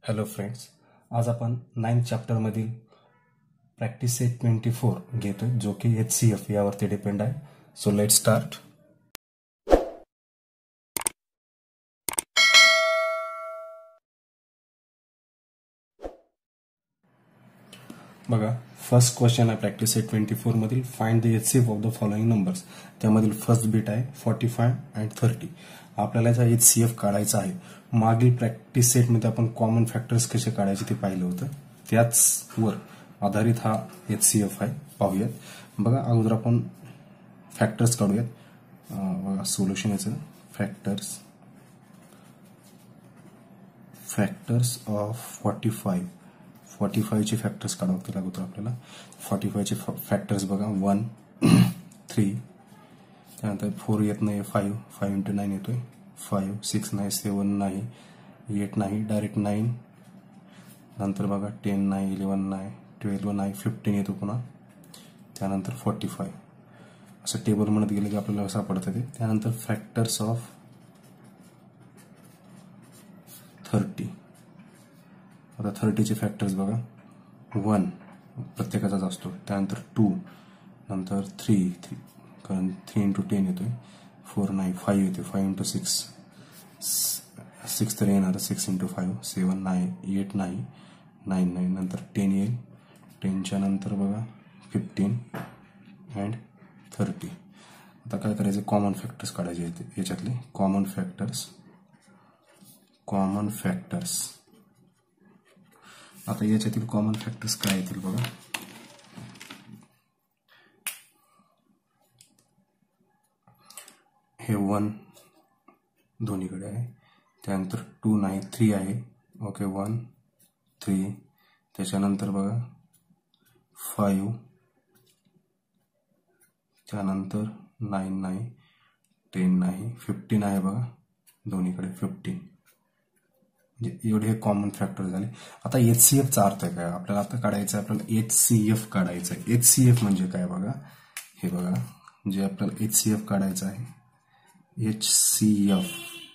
Hello friends, आज आपण 9th चॅप्टरमधील practice set 24 घेतोय, जो की HCF यावरती डिपेंड आहे. So let start. बघा, फर्स्ट क्वेश्चन आहे प्रॅक्टिस सेट 24 मधील. Find the HCF of the following numbers. त्यामधील फर्स्ट बिट आहे 45 अँड 30. आपल्याला याचा HCF काढायचा आहे. मागील प्रॅक्टिस सेटमध्ये आपण कॉमन फॅक्टर्स कसे काढायचे ते पाहिलं होतं. त्याचवर आधारित हा HCF आहे. पाहूयात. बघा, अगोदर आपण फॅक्टर्स काढूयात. बघा, सोल्युशन याचं फॅक्टर्स ऑफ 45 चे फॅक्टर्स काढावे लागतात आपल्याला. 45 चे फॅक्टर्स बघा, 1 3, त्यानंतर 4 येत नाही, 5 इंटू 9 येतोय 5, 6 नाही, 7 नाही, 8 नाही, डायरेक्ट 9. नंतर बघा 10 नाही, 11 नाही, 12 नाही, 15 येतो पुन्हा. त्यानंतर 45 असं टेबल म्हणत गेलं की आपल्याला सापडतं ते. त्यानंतर फॅक्टर्स ऑफ 30. आता 30 चे फॅक्टर्स बघा, 1 प्रत्येकाचाच असतो. त्यानंतर 2, नंतर 3 कारण 3 इंटू 10 येतोय, 4 नाही, 5 येते, 5 इंटू 6 तर येणार, 6 इंटू 5, 7 नाही, 8 नाही, 9 नाही, नंतर 10 येईल. 10च्या नंतर बघा 15 अँड 30. आता काय करायचं, कॉमन फॅक्टर्स काढायचे आहेत याच्यातले. कॉमन फॅक्टर्स आता याच्यातील कॉमन फॅक्टर्स काय येतील बघा. हे 1 दोन्हीकडे आहे. त्यानंतर 2 नाही, 3 आहे. ओके, 1 3. त्याच्यानंतर बघा 5, त्यानंतर 9 नाही, 10 नाही, 15 आहे बघा दोन्हीकडे 15. म्हणजे एवढे हे कॉमन फॅक्टर झाले. आता HCF चा अर्थ काय आपल्याला आता काढायचं आहे. आपल्याला HCF काढायचं आहे. HCF म्हणजे काय बघा, हे बघा, जे आपल्याला HCF काढायचं आहे, HCF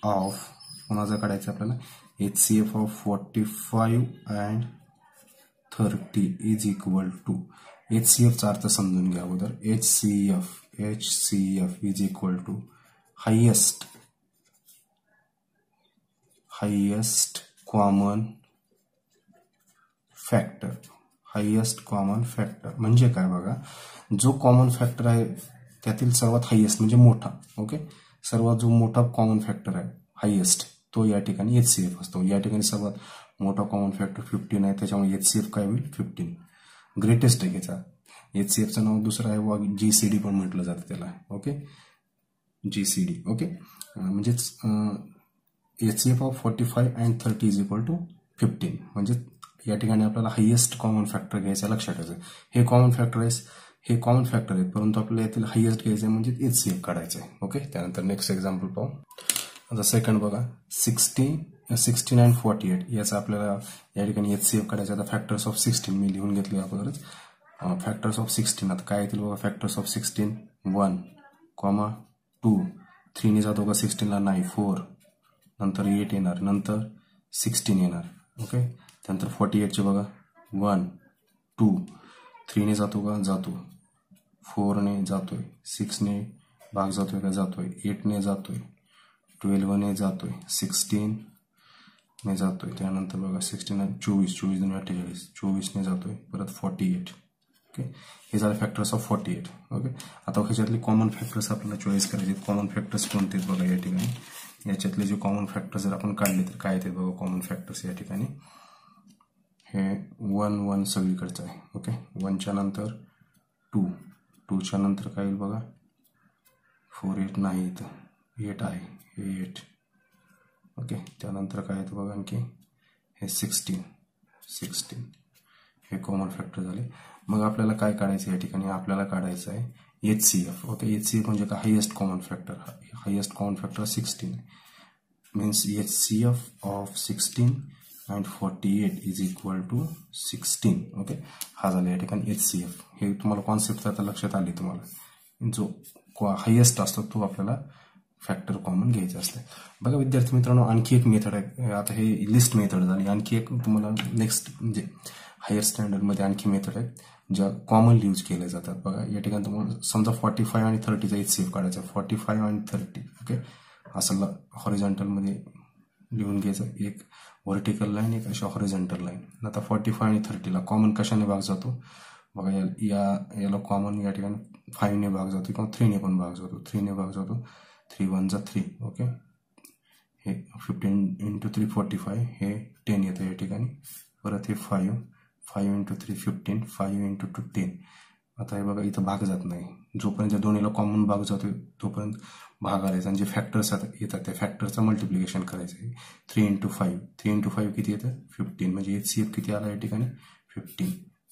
ऑफ कोणाचा काढायचं आपल्याला, HCF of 45 and 30 is equal to. HCF चा अर्थ समजून घ्या अगोदर. HCF is equal to highest common factor. Highest common factor म्हणजे काय बघा, जो कॉमन फॅक्टर आहे त्यातील सर्वात हायेस्ट म्हणजे मोठा. ओके, सर्वात जो मोठा कॉमन फॅक्टर आहे हायेस्ट, तो या ठिकाणी HCF असतो. या ठिकाणी सर्वात मोठा कॉमन फॅक्टर 15 आहे, त्याच्यामुळे HCF काय होईल, 15. ग्रेटेस्ट आहे याचा. HCF चं नाव दुसरं आहे, GCD पण म्हटलं जातं त्याला. Okay, GCD. ओके, म्हणजेच HCF of 45 and 30 is equal to 15. म्हणजे या ठिकाणी आपल्याला हायेस्ट कॉमन फॅक्टर घ्यायचं, लक्षात ठेवायचं. हे कॉमन फॅक्टर आहेत, परंतु आपल्याला यातील हायेस्ट घ्यायचं म्हणजे HCF काढायचं आहे. ओके, त्यानंतर नेक्स्ट एक्झाम्पल पाहू. आता सेकंड बघा, 16 अँड 48 याचा आपल्याला या ठिकाणी HCF काढायचं. आता फॅक्टर्स ऑफ 16 मी लिहून घेतले अगोदरच. फॅक्टर्स ऑफ 16 आता काय येतील बघा. फॅक्टर्स ऑफ 16 1, 2, 3 ने जातो का 16ला, नाही, 4, नंतर 8 येणार, नंतर 16 येणार. ओके, त्यानंतर 48 चे बघा, 1 2, 3 ने जातो का, जातो, 4 ने जातोय, 6 ने भाग जातोय का, जातोय, 8 ने जातोय, 12 ने जातोय, 16 ने जातोय. त्यानंतर बघा 16 24 48, 24 ने जातोय, परत 48. ओके, हे झाले फॅक्टर्स ऑफ 48. ओके, आता ह्याच्यातले कॉमन फॅक्टर्स आपल्याला चॉईस करायचे. कॉमन फॅक्टर्स कोणते बघा या ठिकाणी. याच्यातले जे कॉमन फॅक्टर्स जर आपण काढले तर काय येते बघा. कॉमन फॅक्टर्स या ठिकाणी हे 1 सगळीकडचं आहे. ओके, 1च्या नंतर 2, 2च्या नंतर काय येईल बघा, 4 8 नाही, इथं 8 आहे, हे 8. ओके, त्यानंतर काय येतं बघा आणखी, हे 16 हे कॉमन फॅक्टर झाले. मग आपल्याला काय काढायचं या ठिकाणी, आपल्याला काढायचं आहे HCF. ओके, HCF म्हणजे काय, highest common factor. Highest common factor 16 means HCF of 16 and 48 is equal to 16. Okay, हा झाला या ठिकाणी HCF. हे तुम्हाला कॉन्सेप्ट आता लक्षात आली तुम्हाला. जो हायेस्ट असतो तो आपल्याला फॅक्टर कॉमन घ्यायचं असतं. बघा विद्यार्थी मित्रांनो, आणखी एक मेथड आहे. आता हे लिस्ट मेथड झाली. आणखी एक तुम्हाला नेक्स्ट म्हणजे हायर स्टँडर्डमध्ये आणखी मेथड आहेत ज्या कॉमनली यूज केल्या जातात. बघा या ठिकाणी तुम्हाला समजा 45 आणि 30चा HCF काढायचा. 45 आणि 30 ओके, असं हॉरिझॉन्टलमध्ये लिहून घ्यायचं. एक व्हर्टिकल लाईन, एक अशा हॉरिझॉन्टल लाईन. आता 45 आणि 30ला कॉमन कशाने भाग जातो? बघा याला कॉमन या ठिकाणी 5ने भाग जातो किंवा 3ने पण भाग जातो. 3ने भाग जातो. 3 1 जा 3 ओके. हे 15 × 3 45, हे 10 येतं या ठिकाणी. परत हे 5 × 3 15, 5 × 2 10. आता हे बघा इथं भाग जात नाही. जोपर्यंत दोन्हीला कॉमन भाग जातो तोपर्यंत भाग आलायचा. आणि जे फॅक्टर्स येतात त्या फॅक्टरचं मल्टिप्लिकेशन करायचं आहे. 3 × 5, 3 × 5 किती येतं? 15. म्हणजे HCF किती आला या ठिकाणी? 15,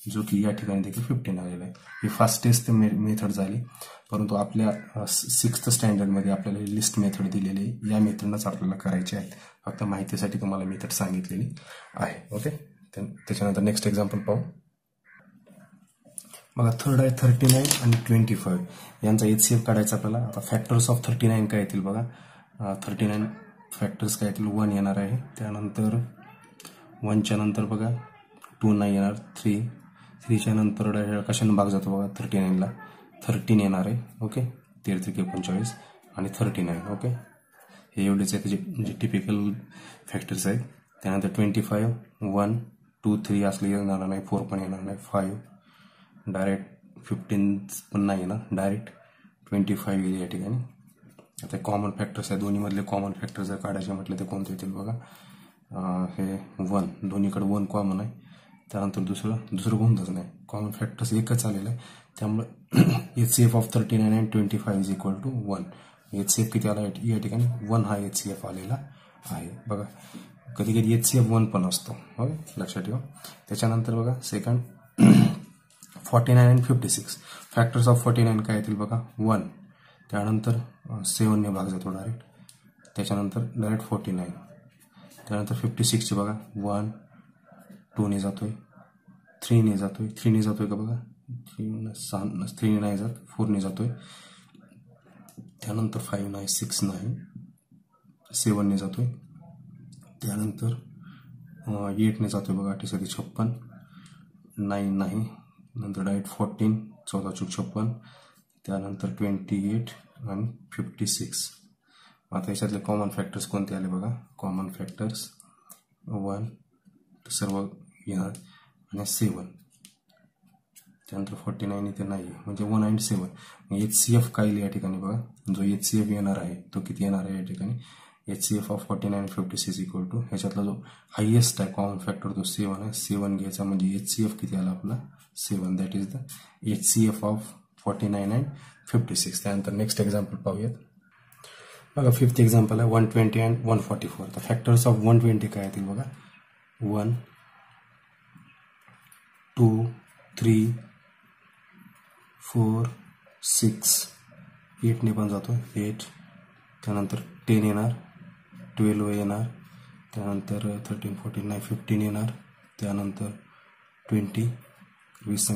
जो की या ठिकाणी देखील 15 आलेला आहे. ही फास्टेस्ट मेथड झाली. परंतु आपल्या 6th स्टँडर्डमध्ये आपल्याला लिस्ट मेथड दिलेली आहे. या मेथडनंच आपल्याला करायचे आहेत. फक्त माहितीसाठी तुम्हाला मेथड सांगितलेली आहे. ओके, त्याच्यानंतर नेक्स्ट एक्झाम्पल पाहू. बघा थर्ड आहे 39 आणि 25 यांचा HCF काढायचा आपल्याला. आता फॅक्टर्स ऑफ 39 काय येतील बघा. 39 फॅक्टर्स काय येतील? 1 येणार आहे. त्यानंतर 1च्या नंतर बघा 2 नाही येणार. 3च्या नंतर कशाने भाग जातो बघा 39ला? 13 येणार आहे. ओके, 13 × 39 आणि 39 ओके. हे एवढेच आहेत जे टिपिकल फॅक्टर्स आहेत. त्यानंतर 25 1 2 3 असले येणार नाही. 4 पण येणार नाही. 5 डायरेक्ट 15 पण नाही येणार. डायरेक्ट 25 येईल या ठिकाणी. आता कॉमन फॅक्टर्स आहे. दोन्हीमधले कॉमन फॅक्टर जर काढायचे म्हटलं तर कोणते येतील बघा. हे 1, दोन्हीकडे 1 कॉमन आहे. त्यानंतर दुसरं कोणतंच नाही. कॉमन फॅक्टर्स एकच आलेलं आहे. त्यामुळे HCF ऑफ 39 and 25 = 1. HCF किती आला या ठिकाणी? 1 हा HCF आलेला आहे. बघा कधी कधी HCF 1 पण असतो. हो, लक्षात ठेवा. त्याच्यानंतर बघा सेकंड 49 and 56. फॅक्टर्स ऑफ 49 काय येतील बघा? 1. त्यानंतर 7ने भाग जातो डायरेक्ट. त्याच्यानंतर डायरेक्ट 49. त्यानंतर 56चे बघा 1 2ने जातोय. 3ने जातोय. 3ने जातोय का बघा? 3 नाही जात. 4ने जातोय. त्यानंतर 5 नाही. 6 नाही. 7ने जातोय. त्यानंतर 8ने जातोय बघा. 8 × 56. 9 नाही. नंतर डायरेक्ट 14 14 × 56. त्यानंतर 28 आणि 56. आता याच्यातले कॉमन फॅक्टर्स कोणते आले बघा? कॉमन फॅक्टर्स 1 सर्व येणार आणि 7. त्यानंतर 49 इथे नाही म्हणजे 1 आणि 7. HCF काय येईल या ठिकाणी बघा? जो HCF येणार आहे तो किती येणार आहे या ठिकाणी? HCF ऑफ 49 and 56 = ह्याच्यातला जो हायेस्ट आहे कॉमन फॅक्टर तो 7 आहे. 7 घ्यायचा म्हणजे HCF किती आला आपला? 7. That is the HCF of 49 and 56. त्यानंतर नेक्स्ट एक्झाम्पल पाहूयात. बघा 5th एक्झाम्पल आहे 120 and 144. तर फॅक्टर्स ऑफ 120 काय येतील बघा? 1 2 3 4 6 8ने पण जातो. 8. त्यानंतर 10 येणार. 12 येणार. त्यानंतर 13 14 नाही 15 येणार. त्यानंतर 20 20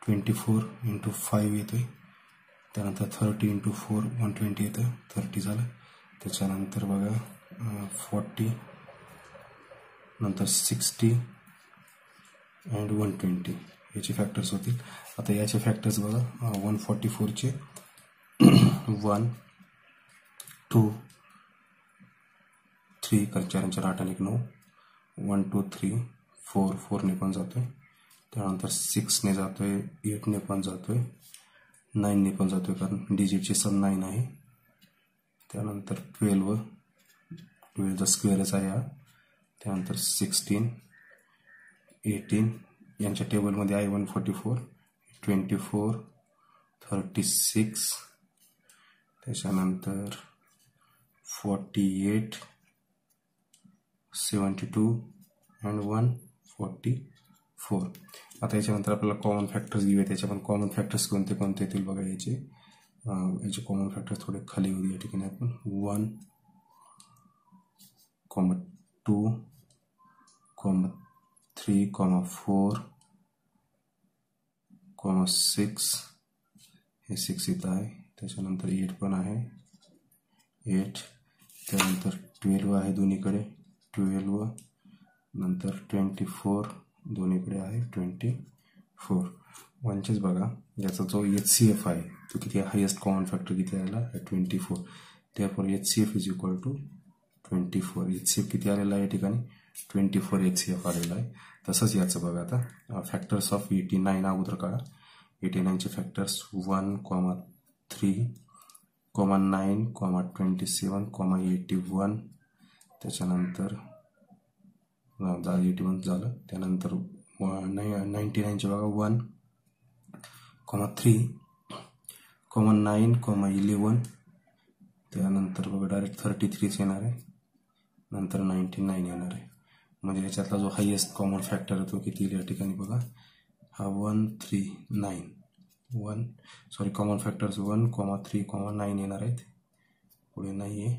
24 × 5 येतोय. त्यानंतर 30 × 4 120 येतं. 30 झालं. त्याच्यानंतर बघा 40 नंतर 60 and 120 याचे फॅक्टर्स होतील. आता याचे फॅक्टर्स बघा 144चे 1 2 3 4 8 आणि 9 1 2 3 4 4ने पण जातोय. त्यानंतर 6ने जातोय. 8ने पण जातोय. 9ने पण जातोय कारण डिजिटची सम 9 आहे. त्यानंतर 12चा स्क्वेअरच आहे हा. त्यानंतर 16 18 यांच्या टेबलमध्ये आहे 144 24 36 त्याच्यानंतर 48 72 and 144. आता याच्यानंतर आपल्याला कॉमन फॅक्टर्स घेऊया. त्याच्या पण कॉमन फॅक्टर्स कोणते कोणते येतील बघा. याचे कॉमन फॅक्टर्स थोडे खाली होईल या ठिकाणी आपण 1 2 3 4 6 हे 6 इथं आहे. त्याच्यानंतर 8 पण आहे. 8, त्यानंतर 12 आहे दोन्हीकडे 12, नंतर 24 दोन्हीकडे आहे 24. वनचेच बघा याचा जो HCF आहे तो किती आहे, हायेस्ट कॉमन फॅक्टर किती आला 24. त्यापर HCF is equal to 24. HCF किती आलेला आहे या ठिकाणी 24 HCF आलेला आहे. तसंच याचं बघा आता फॅक्टर्स ऑफ 89 अगोदर काढा. 89चे फॅक्टर्स 1, 3, 9, 27, 81, त्याच्यानंतर 81 झालं. त्यानंतर 99चे बघा 1, 3, 9, 11, त्यानंतर बघा डायरेक्ट 33 येणार आहे, नंतर 99 येणार आहे. म्हणजे याच्यातला जो हायेस्ट कॉमन फॅक्टर आहे तो किती या ठिकाणी बघा हा 139 कॉमन फॅक्टर्स 1, 3, 9 येणार आहेत, पुढे नाही आहे.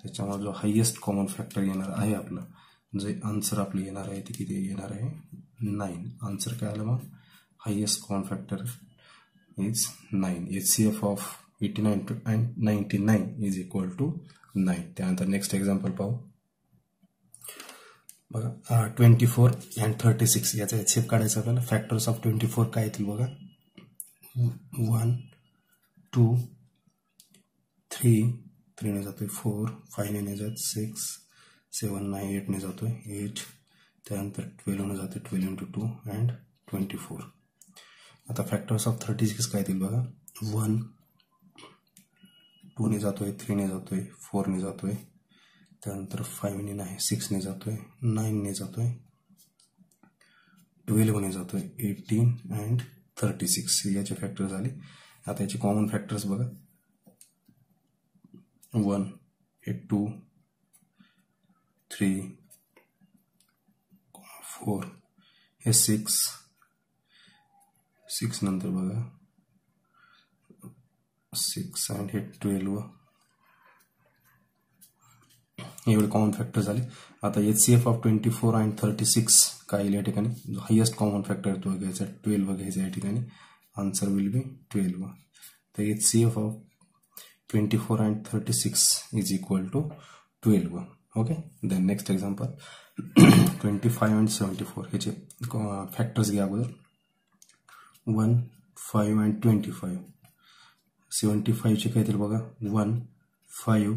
त्याच्यामुळे जो हायेस्ट कॉमन फॅक्टर येणार आहे आपलं, जे आन्सर आपलं येणार आहे ते किती येणार आहे 9. आन्सर काय आलं मग, highest common factor is 9. HCF of 89 and 99 is equal to 9. त्यानंतर नेक्स्ट एक्झाम्पल पाहू बघा. 24 and 36 याचा HCF काढायचा आपल्याला. फॅक्टर्स ऑफ 24 काय येतील बघा 1, 2, 3 ने जातोय 4, 5 ने जात 6, 7, 9, 8 ने जातोय 8, त्यानंतर 12 ने जाते 12 into 2 and 24. आता फॅक्टर्स ऑफ 36 काय येतील बघा 1, 2 ने जातोय 3 ने जातोय 4 ने जातोय, त्यानंतर 5 ने नाही 6 ने जातोय 9 ने जातोय 12 ने जातोय 18 and 36. याचे फॅक्टर झाले. आता याचे कॉमन फॅक्टर्स बघा 1, 2, 3, 4, हे 6 नंतर बघा 6 and हे 12. एवढे कॉमन फॅक्टर झाले. आता HCF ऑफ 24 and 36 काय या ठिकाणी जो हायेस्ट कॉमन फॅक्टर तो घ्यायचा 12 घ्यायचा या ठिकाणी. Answer will be 12. तर HCF of 24 and 36 is equal to 12. Okay. Then next example 25 and 74 ह्याचे फॅक्टर्स घ्या अगोदर 1, 5 and 25. 75 चे काय येतील बघा 1, 5,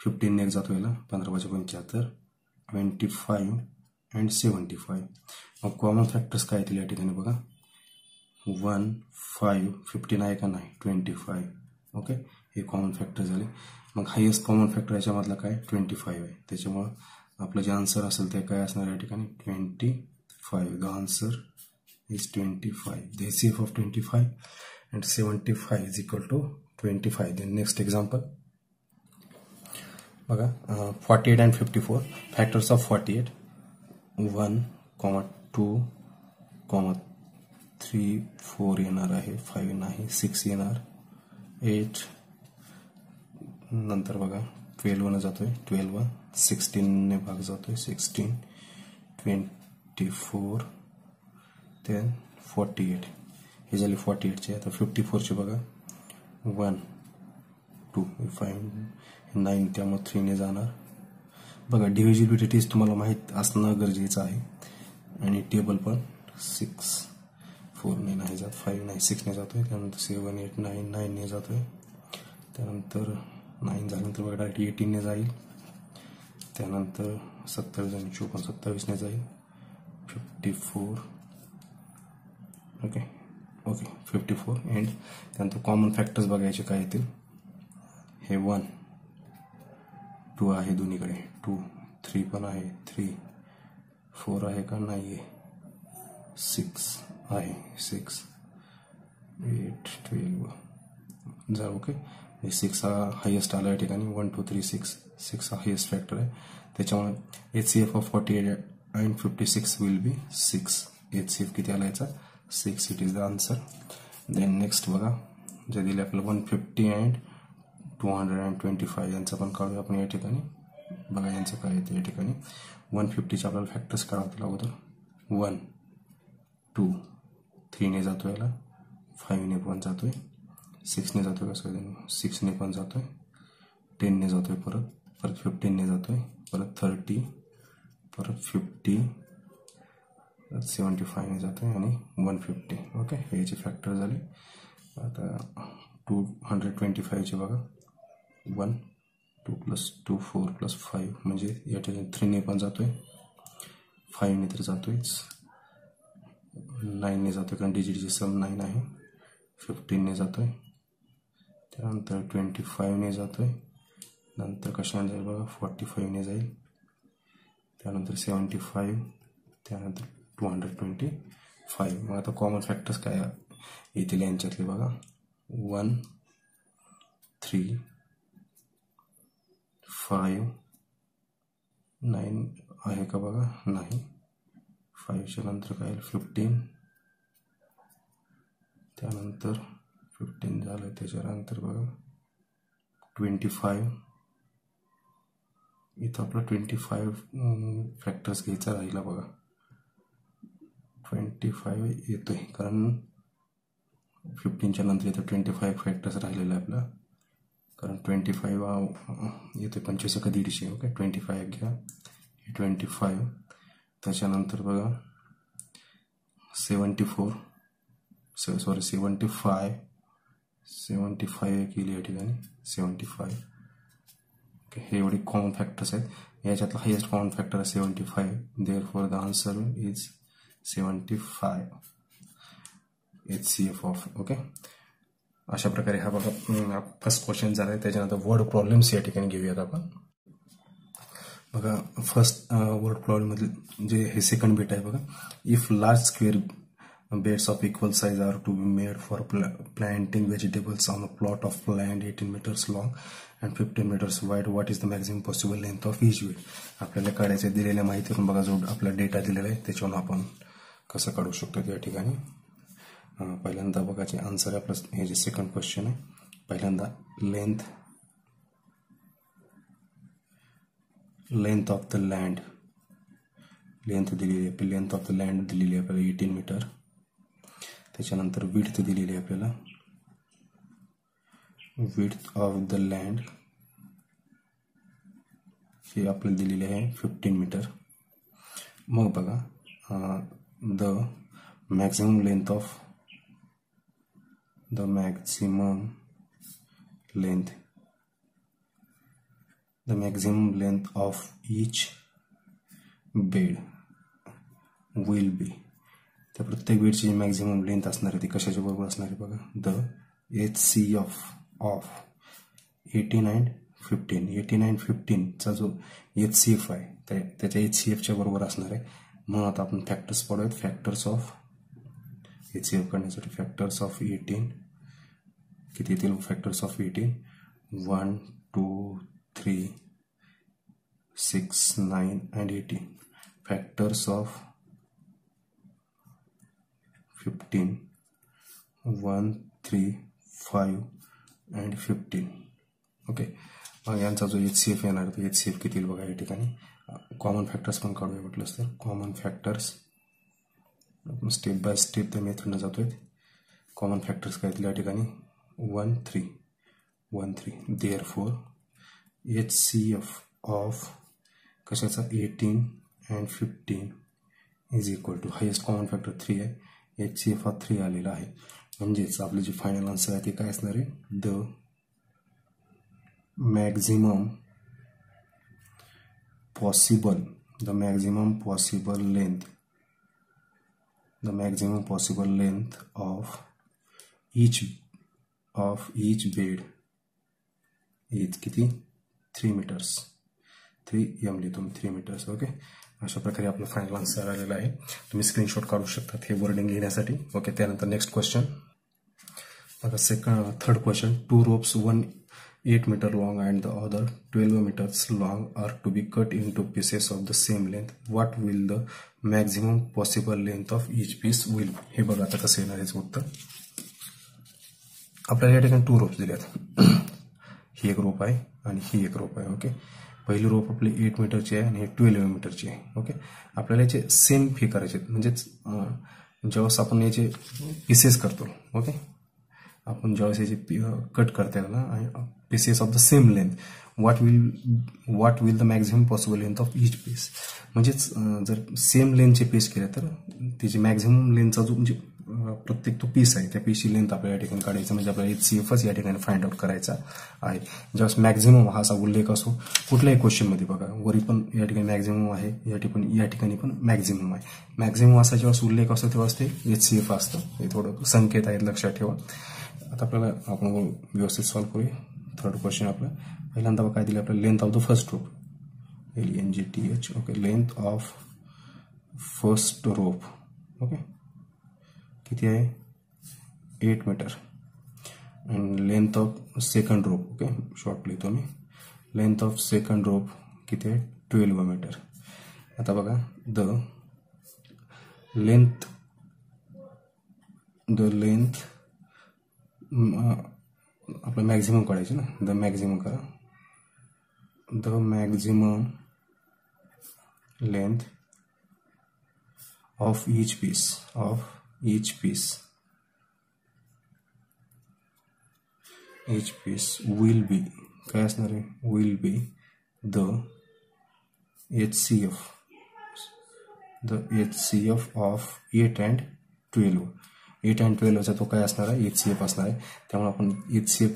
15 ने जातो याला 15, 5, 75, 25 and 75. मग कॉमन फॅक्टर्स काय येतील या ठिकाणी बघा 1, 5, 15 आहे का नाही 25. ओके, हे कॉमन फॅक्टर झाले. मग हायेस्ट कॉमन फॅक्टर याच्यामधला काय 25 आहे. त्याच्यामुळं आपलं जे आन्सर असेल ते काय असणार या ठिकाणी 25. The answer is 25. The HCF of 25 and 75 is equal to 25. Then next example बघा 48 and 54. फॅक्टर्स ऑफ 48 1, 2, 3, 4 येणार आहे, 5 नाही, 6 येणार, 8 नंतर बघा 12 ने जातोय 12, 16 ने भाग जातोय 16, 24, then 48. हे झाले 48 चे. आता 54 चे बघा 1, 2, 5, 9 त्यामुळे 3 ने जाणार. बघा डिव्हिजिबिलिटी तुम्हाला माहित असणं गरजेचं आहे आणि टेबल पण 6, 4 ने नाही जात, 5 नाही 6 ने जातोय, त्यानंतर 7, 8, 9 ने जातोय, त्यानंतर 9 झाल्यानंतर बघा डायरेक्ट 18 ने जाईल, त्यानंतर 27 आणि 54, 27 ने जाईल, 54. ओके 54 एंड त्यानंतर कॉमन फॅक्टर्स बघायचे काय येतील. हे 1, 2 आहे दोन्हीकडे 2, 3 पण आहे 3, 4 आहे का नाही आहे 6 आहे 6, 8, 12 जा. ओके 6 हा हायेस्ट आला या ठिकाणी 1, 2, 3, 6 हा हायेस्ट फॅक्टर आहे. त्याच्यामुळे HCF of 48 and 56 will be 6. HCF किती आला याचा 6. It is the answer. Then next बघा जे दिले आपल्याला 150 and 225 यांचं पण काढूया आपण या ठिकाणी. बघा यांचं काय येतं या ठिकाणी 150चे आपल्याला फॅक्टर्स काढावं अगोदर 1, 2, 3 ने जातोय याला, 5 ने पण जातोय, 6 ने जातोय का 6 ने पण जातोय, 10 ने जातोय, परत 15 ने जातोय, परत 30, परत 50, 75 ने जातोय आणि 150. ओके, हे याचे फॅक्टर झाले. आता 225 चे बघा 1, 2 + 2 4 + 5 म्हणजे या ठिकाणी 3 ने पण जातोय, 5 ने तर जातोयच, 9 ने जातोय कारण डिजिटची सम 9 आहे, 15 ने जातोय, त्यानंतर 25 ने जातोय, नंतर कशाने जाईल बघा 45 ने जाईल, त्यानंतर 75, त्यानंतर 225. मग आता कॉमन फॅक्टर्स काय येतील यांच्यातले बघा 1, 3, 5, 9 आहे का बघा, नाही. 5च्या नंतर काय येईल 15, त्यानंतर 15 झालं, त्याच्यानंतर बघा 25. इथं आपला 25 फॅक्टर्स घ्यायचा राहिला बघा, 25 येतोय कारण 15च्या नंतर इथं 25 फॅक्टर्स राहिलेला आहे आपला, कारण 25 येतोय 25 का 150. ओके, 25 घ्या, 25, त्याच्यानंतर बघा 75 केली या ठिकाणी 75. ओके, हे एवढे कॉमन फॅक्टर्स आहेत. याच्यातला हायेस्ट कॉमन फॅक्टर आहे 75. Therefore the answer is 75 HCF of. Okay, अशा प्रकारे हा बघा फर्स्ट क्वेश्चन झाला आहे. त्याच्यानंतर वर्ड प्रॉब्लेम्स या ठिकाणी घेऊयात आपण. बघा फर्स्ट वर्ड प्रॉब्लेम मध्ये जे हे सेकंड बेट आहे बघा, if large square beds of equal size are to be made for planting vegetables on a plot of land 18 meters long and 15 meters wide, what is the maximum possible length of each bed? आपल्याला काढायचे दिलेल्या माहितीवरून बघा जो आपला data दिलेला आहे त्याच्यावरून आपण कसं काढू शकतो त्या ठिकाणी. पहिल्यांदा बघायचे आन्सर आहे आपलं, हे जे सेकंड क्वेश्चन आहे. पहिल्यांदा length of the land, length दिलेली आहे, लेंथ ऑफ द लँड दिलेली आहे आपल्याला 18 मीटर. त्याच्यानंतर विड्थ दिलेली आहे आपल्याला, विड्थ ऑफ द लँड हे आपल्याला दिलेली आहे 15 मीटर. मग बघा the maximum length of each bed will be, त्या प्रत्येक बेडची मॅक्झिमम लेंथ असणार आहे ती कशाच्या बरोबर असणार आहे बघा, the HCF of 18 and 15. 18 and 15 चा जो HCF आहे त्याच्या HCFच्या बरोबर असणार आहे. म्हणून आता आपण फॅक्टर्स पडूयात. फॅक्टर्स ऑफ HCF करण्यासाठी फॅक्टर्स ऑफ 18 किती येतील, factors of 18 1, 2, 3, 6, 9 and 18. Factors of 15 1, 3, 5 and 15. Okay, मग यांचा जो HCF येणार तो HCF किती येईल बघा या ठिकाणी. कॉमन फॅक्टर्स पण काढूया म्हटलं तर common factors step by step त्या मेथडनं जातोय. कॉमन फॅक्टर्स काय येतील या ठिकाणी 1, 3. देअरफॉर HCF ऑफ कशाचा 18 and 15 is equal to highest common factor 3 आहे, HCF हा 3 आलेला आहे. म्हणजेच आपले जे फायनल आन्सर आहे ते काय असणार आहे, the maximum possible length of each bed is किती 3 मीटर्स, 3 लिहितो मी 3 मीटर्स. ओके, अशा प्रकारे आपलं फायनल आन्सर आलेला आहे. तुम्ही स्क्रीनशॉट काढू शकता हे वर्डिंग लिहिण्यासाठी. ओके, त्यानंतर नेक्स्ट क्वेश्चन बघा, third question. 2 ropes, one 8 meter long and the other 12 meters long are to be cut into pieces of the same length. What will the maximum possible length of each piece will be? हे बघा आता कसं येणार याचं उत्तर. आपल्याला या ठिकाणी 2 ropes दिल्यात. ही एक रोप आहे आणि ही एक रोप आहे. ओके, पहिली रोप आपली 8 मीटरची आहे आणि हे 12 मीटरची आहे. ओके, आपल्याला याचे सेम फी करायचे, म्हणजेच जेव्हा आपण याचे पीसेस करतो. ओके, आपण ज्यावेळेस याचे कट करता येईल ना, pieces of the same length, what will the maximum possible length of each piece. म्हणजेच जर सेम लेंथचे पीस केले तर त्याची मॅक्झिमम लेंथचा जो म्हणजे प्रत्येक तो पीस आहे त्या पीसची लेंथ आपल्याला या ठिकाणी काढायचं, म्हणजे आपल्याला HCFच या ठिकाणी फाइंड आउट करायचा आहे. ज्यावेळेस मॅक्झिमम हा असा उल्लेख असो कुठल्याही क्वेश्चनमध्ये, बघा वरी पण या ठिकाणी मॅक्झिमम आहे, या ठिकाणी पण मॅक्झिमम आहे. मॅक्झिमम असा जेव्हा उल्लेख असतो तेव्हाच ते HCF असतं. हे थोडं संकेत आहेत, लक्षात ठेवा. आता आपल्याला आपण व्यवस्थित सॉल्व्ह करूया. थर्ड क्वेश्चन आपलं पहिल्यांदा काय दिलं आपल्याला, length of the first rope, LENGTH. Okay, length of first rope okay किती आहे 8 metre. And length of second rope, okay short लिहितो मी, लेंथ ऑफ सेकंड रोप किती आहे 12 मीटर. आता बघा द लेंथ आपलं मॅक्झिमम काढायचे ना, द मॅक्झिमम करा, the maximum length of each piece will be काय असणार आहे, will be the HCF of 8 and 12. 8 and 12 तो काय असणार आहे, HCF असणार आहे. त्यामुळे आपण HCF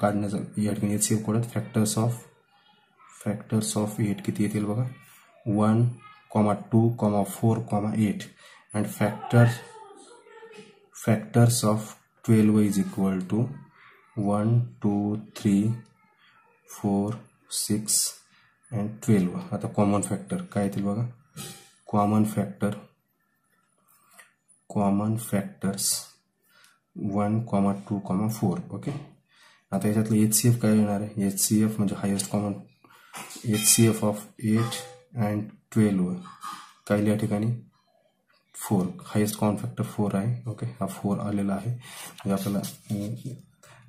काढण्याचं या ठिकाणी HCF काढत फॅक्टर्स ऑफ 8 किती येतील बघा, 1, 2, 4, 8 and factors of 12 is equal to 1, 2, 3, 4, 6 and 12. आता कॉमन फॅक्टर काय येतील बघा, कॉमन फॅक्टर्स 1, 2, 4. ओके, आता याच्यातलं HCF काय येणार आहे, HCF म्हणजे highest common, HCF of 8 and 12 काय या ठिकाणी 4, हायेस्ट कॉमन फॅक्टर 4 आहे. ओके, हा 4 आलेला आहे. म्हणजे आपल्याला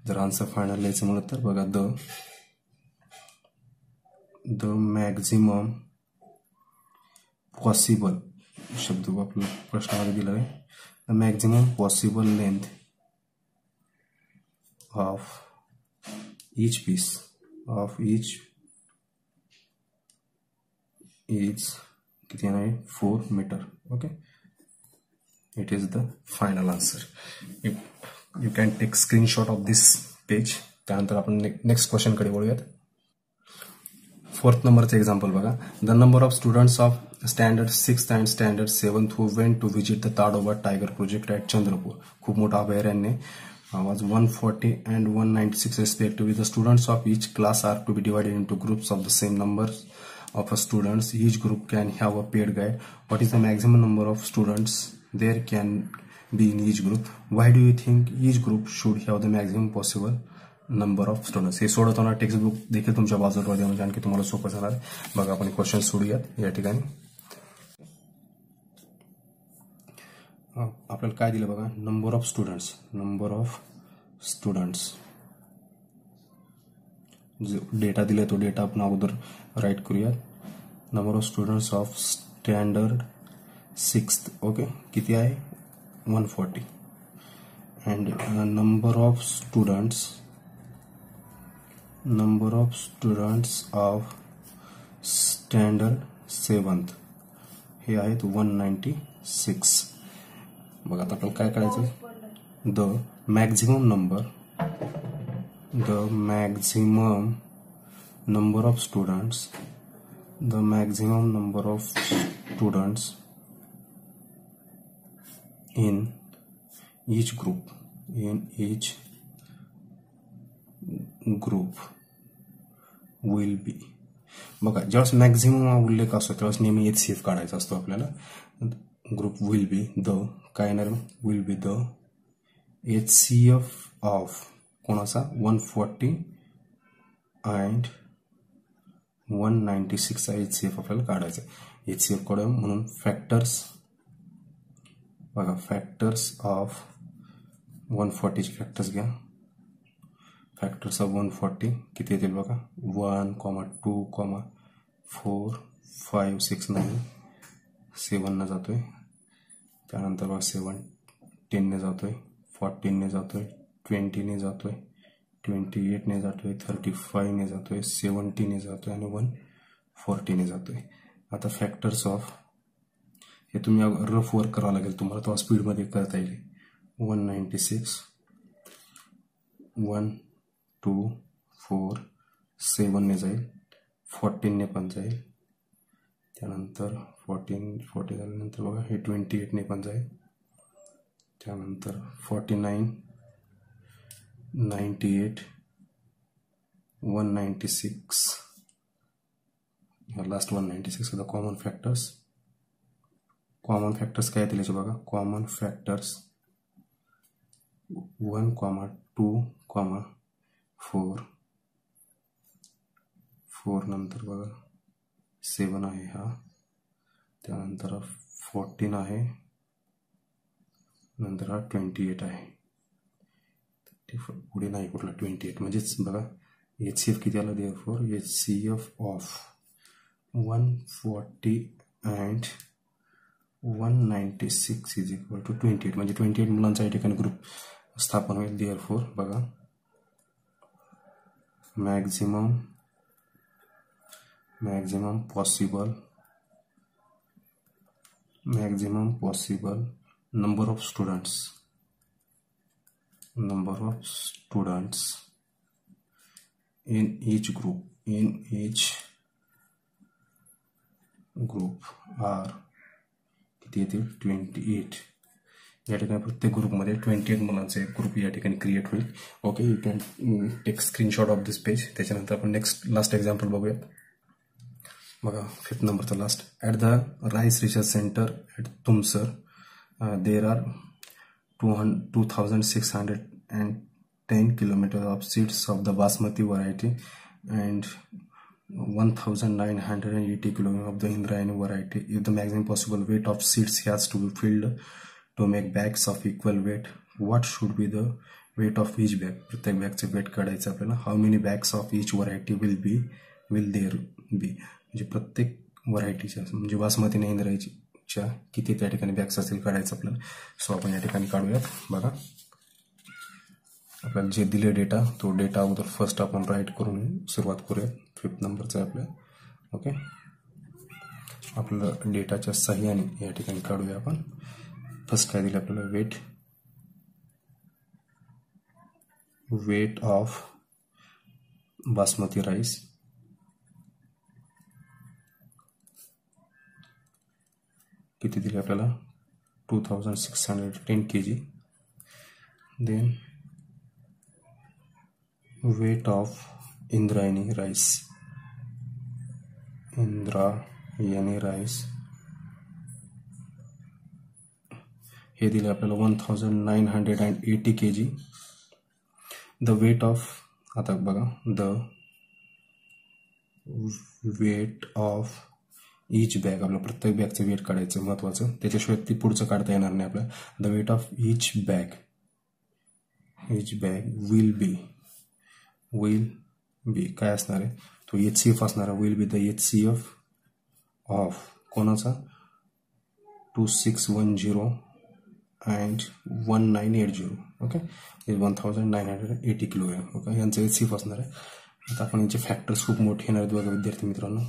जर आन्सर फायनल लिहायचं म्हणलं तर बघा, द मॅक्झिमम पॉसिबल शब्द आपल्या प्रश्नामध्ये दिला आहे, the maximum possible length of each piece is किती आहे 4 metre. Okay, it is the final answer. You can take screenshot of this page. त्यानंतर आपण नेक्स्ट क्वेश्चन कडे वळूयात. 4th नंबरचं एक्झाम्पल बघा, the number of students of standard 6th and standard 7th who went to visit the Tadoba tiger project at Chandrapur. खूप मोठा अभयारण्य was 140 and 196 respectively. The students of each class are to be divided into groups of the same number of students. Each group can have a paid guide. What is the maximum number of students there can be in each group? Why do you think each group should have the maximum possible number of students? हे सोडवताना textbook देखील तुमच्या बाजूला द्या, म्हणजे आणखी तुम्हाला सोपं जाणार. बघा आपण क्वेश्चन सोडूयात. या ठिकाणी आपल्याला काय दिलं बघा, नंबर ऑफ स्टुडंट्स जो डेटा दिलाय तो डेटा आपण अगोदर राईट करूयात. Number of students of standard 6th okay किती आहे 140 and number of students of standard 7th हे आहेत 196. बघा आता आपल्याला काय करायचं, the maximum number of students in each group will be. बघा ज्यावेळेस मॅक्झिमम हा उल्लेख असतो त्यावेळेस नेहमी HCF काढायचा असतो आपल्याला. ग्रुप विल बी द काय येणार, will be the HCF of कोणाचा 140 अँड 196 चा HCF आपल्याला काढायचा. HCF काढूया म्हणून फॅक्टर्स बघा, फॅक्टर्स ऑफ 140 चे फॅक्टर्स घ्या. फॅक्टर्स ऑफ 140 किती येतील बघा, 1, 2, 4, 5, 6, 9, 7 ने जातोय. त्यानंतर बघा 7 10 ने जातोय, 14 ने जातोय, 20 ने जातोय, 28ने जातोय, 35ने जातोय, 70ने जातोय आणि 140ने जातोय. आता फॅक्टर्स ऑफ हे तुम्ही रफ वर्क करावं लागेल तुम्हाला, तेव्हा स्पीडमध्ये करता येईल. 196, 1, 2, 4, 7ने जाईल, 14ने पण जाईल, त्यानंतर 40 झाल्यानंतर बघा हे 28ने पण जाईल, त्यानंतर 49, 98, 196, लास्ट 196. आता कॉमन फॅक्टर्स काय येतील याचे बघा. कॉमन फॅक्टर्स 1, 2, 4 नंतर बघा 7 आहे हा, त्यानंतर 14 आहे, नंतर हा 28 आहे, पुढे नाही कुठला 28. म्हणजेच बघा HCF किती आला, therefore HCF of 140 and 196 is equal to 28. म्हणजे 28 मुलांचा या ठिकाणी ग्रुप स्थापन होईल. देअरफॉर बघा maximum possible number of students in each group are किती येतील 28. या ठिकाणी प्रत्येक ग्रुपमध्ये 28 मुलांचा एक ग्रुप या ठिकाणी क्रिएट होईल. Okay, you can take screenshot of this page. त्याच्यानंतर आपण लास्ट एक्झाम्पल बघूयात. बघा 5th नंबरचा last. At the rice research centre at Tumsar there are 2,610 kilometers of seeds of the basmati variety and 1,980 kilograms of the Indrayani variety. If the maximum possible weight of seeds has to be filled to make bags of equal weight, what should be the weight of each bag? प्रत्येक बॅगचे weight काढायचं आपल्याला. How many bags of each variety will there be. म्हणजे प्रत्येक व्हरायटीच्या म्हणजे बासमतीने इंद्रायणीच्या किती त्या ठिकाणी bags असतील काढायचं आपल्याला. सो आपण या ठिकाणी काढूयात. बघा आपल्याला जे दिले डेटा, तो डेटा अगोदर फर्स्ट आपण राईट करून सुरुवात करूयात. 5th नंबरचा आहे आपल्या. ओके, आपल्याला डेटाच्या सहाय्याने या ठिकाणी काढूया आपण. फर्स्ट काय दिलं आपल्याला, वेट ऑफ बासमती राईस किती दिले आपल्याला 2,610 kg. Then weight of Indrayani rice हे दिले आपल्याला 1,980 kg. द वेट ऑफ, आता बघा, the weight of each bag, आपलं प्रत्येक बॅगचं वेट काढायचं महत्वाचं, त्याच्याशिवाय ती पुढचं काढता येणार नाही आपल्याला. The weight of each bag will be काय असणार आहे, तो HCF असणार आहे. Will be the HCF of कोणाचा 2610 अँड 1980. Okay, 1,980 kilogram. ओके, यांचं HCF असणार आहे. आता आपण यांचे फॅक्टर्स खूप मोठे येणार आहेत बघा विद्यार्थी मित्रांनो.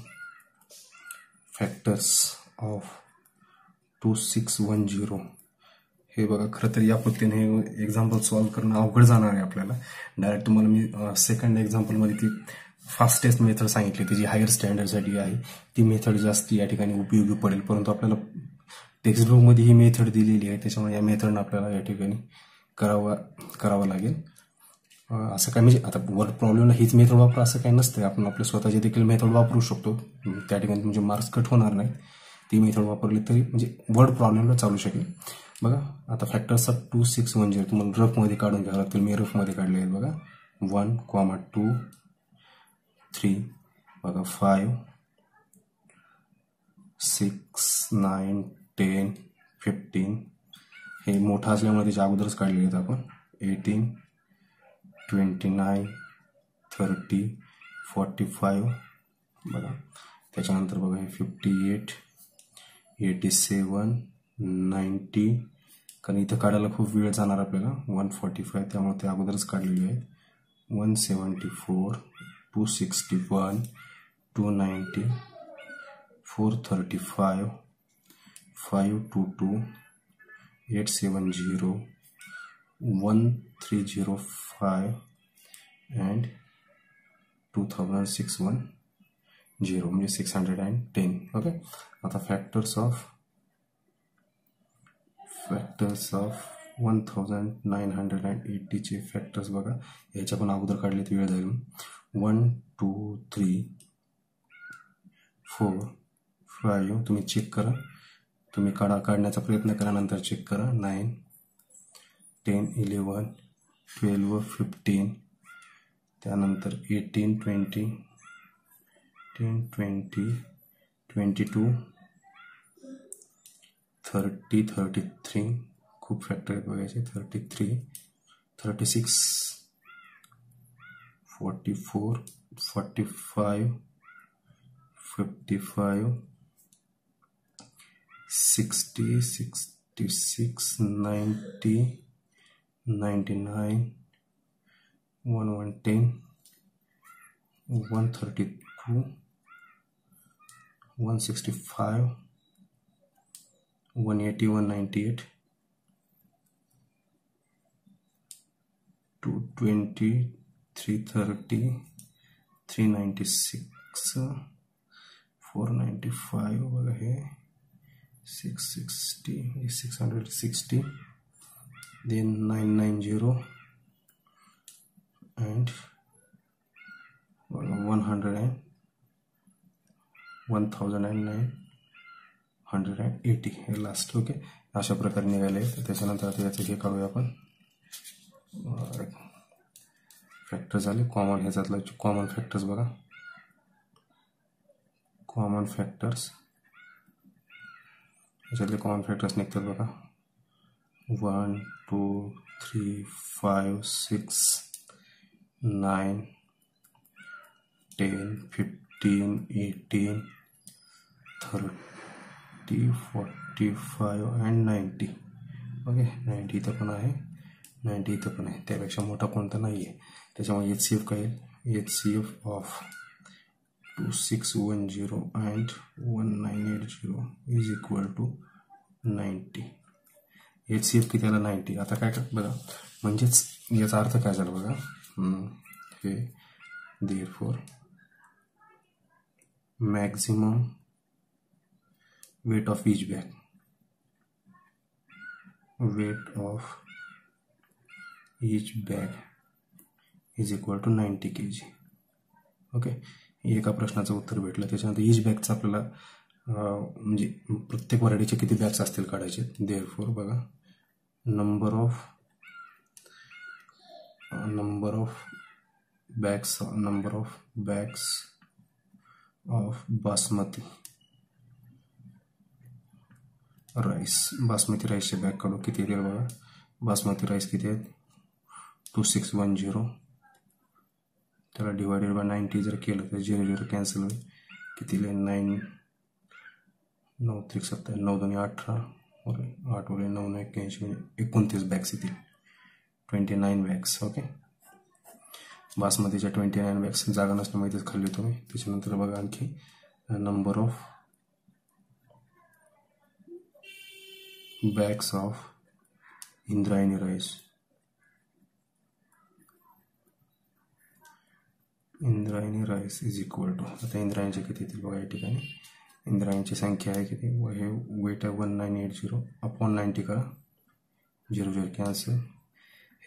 फॅक्टर्स ऑफ 2610 हे बघा, खरं तर या पद्धतीने हे एक्झाम्पल सॉल्व्ह करणं अवघड जाणार आहे आपल्याला. डायरेक्ट तुम्हाला मी सेकंड एक्झाम्पलमध्ये ती फास्टेस्ट मेथड सांगितली, ती जी हायर स्टँडर्डसाठी आहे ती मेथड जास्त या ठिकाणी उपयोगी पडेल. परंतु आपल्याला टेक्स्टबुकमध्ये ही मेथड दिलेली आहे, त्याच्यामुळे या मेथडनं आपल्याला या ठिकाणी करावं लागेल. असं काय म्हणजे आता वर्ड प्रॉब्लेमला हीच मेथड वापरा असं काही नसतं. आपण आपल्या स्वतःची देखील मेथड वापरू शकतो. त्या ठिकाणी तुमचे मार्क्स कट होणार नाही. ती मेथड वापरली तरी म्हणजे वर्ड प्रॉब्लेमला चालू शकेल. बघा आता फॅक्टर्स ऑफ 2610 तुम्हाला रफमध्ये काढून घ्यावं लागतील. मी रफमध्ये काढले आहेत बघा. 1, 2, 3 बघा, 5, 6, 9, 10, 15 हे मोठा असल्यामुळे त्याच्या अगोदरच काढलेले आहेत आपण. 18, 29, 30, 45 बघा. त्याच्यानंतर बघा हे 58, 87, 90 कारण इथं काढायला खूप वेळ जाणार आपल्याला. 145 त्यामुळे ते अगोदरच काढलेले आहेत. 174, 261, 290, 435, 522, 870, 1305 and 2610 म्हणजे 610. ओके. आता फॅक्टर्स ऑफ 1980 चे फॅक्टर्स बघा. याच्या पण अगोदर काढले तर वेळ जाईल. 1 2 3 4 5 तुम्ही चेक करा. तुम्ही काढण्याचा प्रयत्न करा, नंतर चेक करा. 9 10 11 12 15 त्यानंतर 18 20 10 20 22 30 33 खूप फॅक्टर आहेत बघायचे. 33 36 44 45 55 60 66 90 99 110 132 165 180 198 220 330 396 495 बघा हे 660 660 then 990 and 1980 हे लास्ट. ओके. अशा प्रकारे निघाले. तर त्याच्यानंतर आता याचं हे काढूया आपण. फॅक्टर झाले कॉमन. ह्याच्यातलं कॉमन फॅक्टर्स बघा. कॉमन फॅक्टर्स ह्याच्यातले कॉमन फॅक्टर्स निघतात बघा. 1 2 3 5 6 9 10 15 18 30 45 and 90. ओके. 90 इथं पण आहे, 90 इथं पण आहे. त्यापेक्षा मोठा कोणता नाही आहे. त्याच्यामुळे HCF काय येईल? HCF of 2610 and 1980 is equal to 90. HCF किती आला? 90. आता काय कर बघा, म्हणजेच याचा अर्थ काय झाला बघा. हे therefore maximum weight of each bag, weight of each bag is equal to 90 kg. Okay. एका प्रश्नाचं उत्तर भेटलं. त्याच्यानंतर ईच बॅगचं आपल्याला म्हणजे प्रत्येक व्हरायटीचे किती बॅग्स असतील काढायचे. देअरफॉर बघा, number of bags of basmati राईसचे बॅग काढू. किती येतील बघा. बासमती राईस किती आहेत? 2610. त्याला डिवायडेड बाय 90 जर केलं तर 0 कॅन्सल होईल. किती 9 9 3 27 9 2 18 8 9 9 81 म्हणजे 29 बॅग्स येतील. 29 बॅग्स. ओके. बासमतीच्या 29 बॅग्स. जागा नसल्यामुळे इथेच खाल्ली तुम्ही. त्याच्यानंतर बघा आणखी number of bags of Indrayani rice. Indrayani rice is equal to, आता इंद्रायणीचे किती येतील बघा. या ठिकाणी इंद्रायणीची संख्या आहे किती, हे वेट आहे 1980 अपॉन 90 करा. 0 कॅन्सल.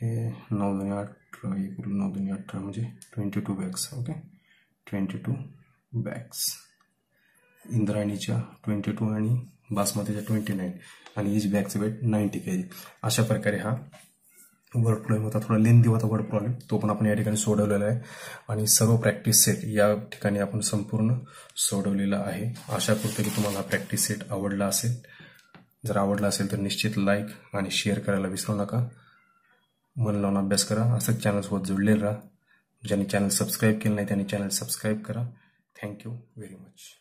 हे 9 2 18 इक्वल 9 2 18 म्हणजे 22 बॅग्स. ओके. 22 बॅग्स इंद्रायणीच्या 22 आणि बासमतीच्या 29 आणि ईच बॅगचं वेट 90 kg. अशा प्रकारे हा वर्ड प्रॉब्लेम होता. थोडा लेंथी होता वर्ड प्रॉब्लेम, तो पण आपण या ठिकाणी सोडवलेला आहे. आणि सर्व प्रॅक्टिस सेट या ठिकाणी आपण संपूर्ण सोडवलेला आहे. आशा करतो की तुम्हाला हा प्रॅक्टिस सेट आवडला असेल. जर आवडला असेल तर निश्चित लाईक आणि शेअर करायला विसरू नका. मन लावून अभ्यास करा. असंच चॅनलसोबत जोडलेलं राहा. ज्यांनी चॅनल सबस्क्राईब केलं नाही त्यांनी चॅनल सबस्क्राईब करा. Thank you very much.